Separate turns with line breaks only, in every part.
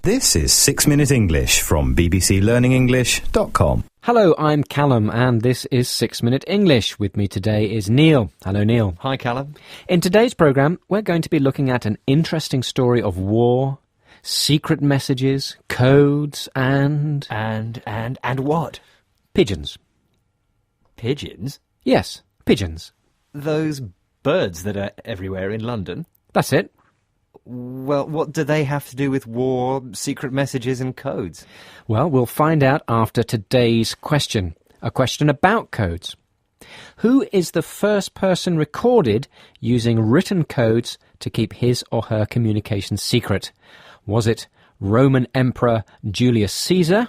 This is 6 Minute English from bbclearningenglish.com.
Hello, I'm Callum, and this is 6 Minute English. With me today is Neil. Hello, Neil.
Hi, Callum.
In today's programme, we're going to be looking at an interesting story of war, secret messages, codes, and
what?
pigeons.
Pigeons?
Yes, pigeons.
Those birds that are everywhere in London?
That's it.
Well, what do they have to do with war, secret messages and codes?
Well, we'll find out after today's question. A question about codes. Who is the first person recorded using written codes to keep his or her communications secret? Was it Roman Emperor Julius Caesar,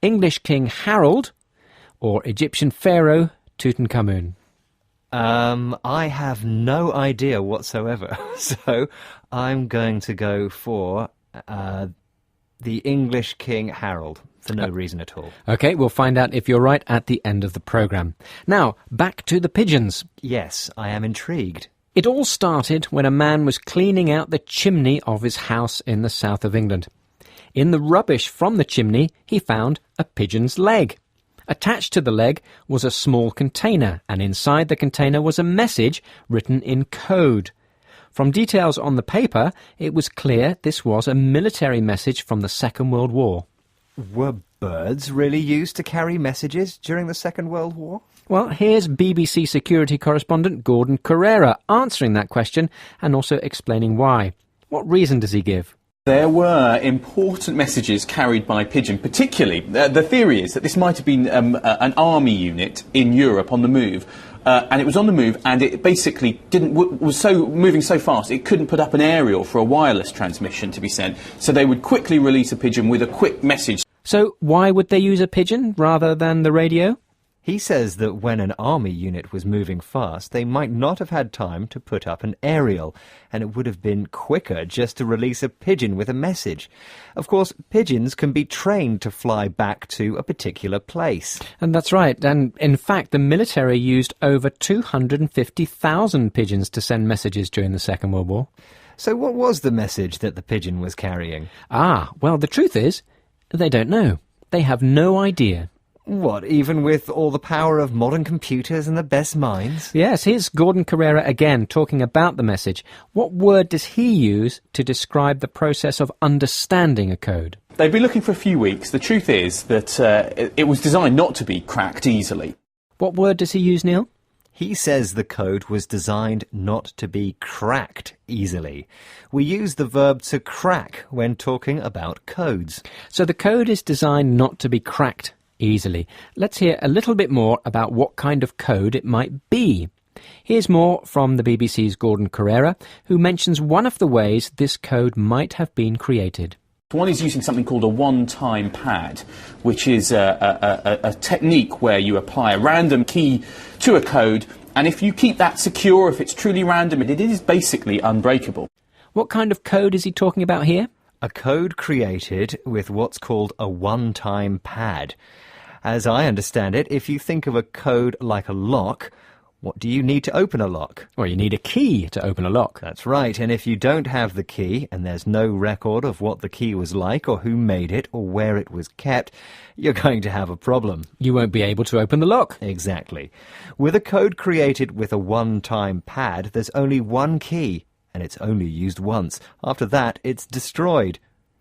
English King Harold, or Egyptian Pharaoh Tutankhamun?
I have no idea whatsoever, so I'm going to go for the English King Harold, for no reason at all.
OK, we'll find out if you're right at the end of the programme. Now, back to the pigeons.
Yes, I am intrigued.
It all started when a man was cleaning out the chimney of his house in the south of England. In the rubbish from the chimney, he found a pigeon's leg. Attached to the leg was a small container, and inside the container was a message written in code. From details on the paper, it was clear this was a military message from the Second World War.
Were birds really used to carry messages during the Second World War?
Well, here's BBC security correspondent Gordon Carrera answering that question and also explaining why. What reason does he give?
There were important messages carried by pigeon, particularly, the theory is that this might have been an army unit in Europe on the move, and it was on the move and it basically was moving so fast it couldn't put up an aerial for a wireless transmission to be sent, so they would quickly release a pigeon with a quick message.
So why would they use a pigeon rather than the radio?
He says that when an army unit was moving fast, they might not have had time to put up an aerial, and it would have been quicker just to release a pigeon with a message. Of course, pigeons can be trained to fly back to a particular place.
And that's right, and in fact the military used over 250,000 pigeons to send messages during the Second World War.
So what was the message that the pigeon was carrying?
Well, the truth is, they don't know. They have no idea.
What, even with all the power of modern computers and the best minds?
Yes, here's Gordon Carrera again talking about the message. What word does he use to describe the process of understanding a code?
They've been looking for a few weeks. The truth is that it was designed not to be cracked easily.
What word does he use, Neil?
He says the code was designed not to be cracked easily. We use the verb to crack when talking about codes.
So the code is designed not to be cracked easily. Let's hear a little bit more about what kind of code it might be. Here's more from the BBC's Gordon Carrera, who mentions one of the ways this code might have been created.
One is using something called a one-time pad, which is a technique where you apply a random key to a code, and if you keep that secure, if it's truly random, it is basically unbreakable.
What kind of code is he talking about here?
A code created with what's called a one-time pad. As I understand it, if you think of a code like a lock, what do you need to open a lock?
Well, you need a key to open a lock.
That's right, and if you don't have the key, and there's no record of what the key was like, or who made it, or where it was kept, you're going to have a problem.
You won't be able to open the lock.
Exactly. With a code created with a one-time pad, there's only one key, and it's only used once. After that, it's destroyed.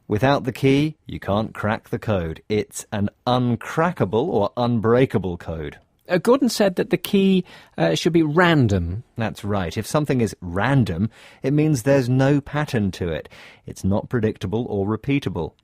Without the key, you can't crack the code. It's an uncrackable or unbreakable code.
Gordon said that the key should be random.
That's right. If something is random, it means there's no pattern to it. It's not predictable or repeatable.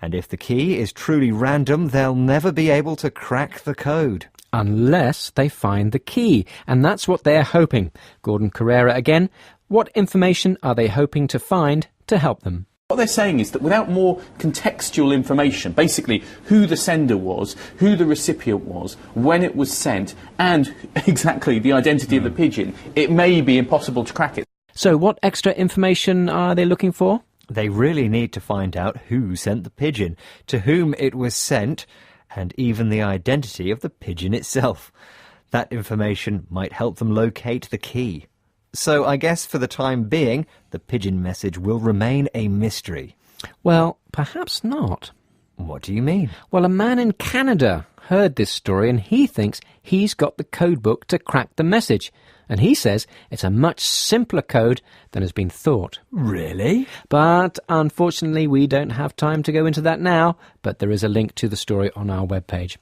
And if the key is truly random, they'll never be able to crack the code.
Unless they find the key. And that's what they're hoping. Gordon Carrera again. What information are they hoping to find to help them?
What they're saying is that without more contextual information, basically who the sender was, who the recipient was, when it was sent, and exactly the identity of the pigeon, it may be impossible to crack it.
So what extra information are they looking for?
They really need to find out who sent the pigeon, to whom it was sent, and even the identity of the pigeon itself. That information might help them locate the key. So I guess for the time being, the pigeon message will remain a mystery.
Well, perhaps not.
What do you mean?
Well, a man in Canada heard this story and he thinks he's got the code book to crack the message. And he says it's a much simpler code than has been thought.
Really?
But unfortunately, we don't have time to go into that now, but there is a link to the story on our webpage.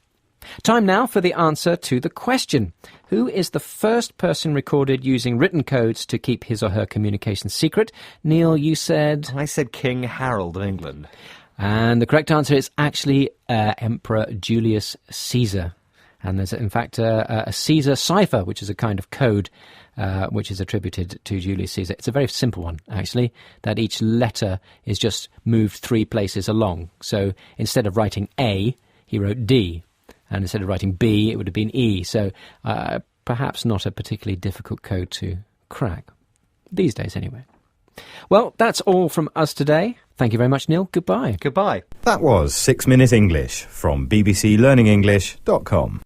Time now for the answer to the question. Who is the first person recorded using written codes to keep his or her communication secret? Neil, you said...
I said King Harold of England.
And the correct answer is actually Emperor Julius Caesar. And there's, in fact, a Caesar cipher, which is a kind of code which is attributed to Julius Caesar. It's a very simple one, actually, that each letter is just moved 3 places along. So instead of writing A, he wrote D. And instead of writing B, it would have been E. So perhaps not a particularly difficult code to crack. These days, anyway. Well, that's all from us today. Thank you very much, Neil. Goodbye.
Goodbye.
That was 6 Minute English from bbclearningenglish.com.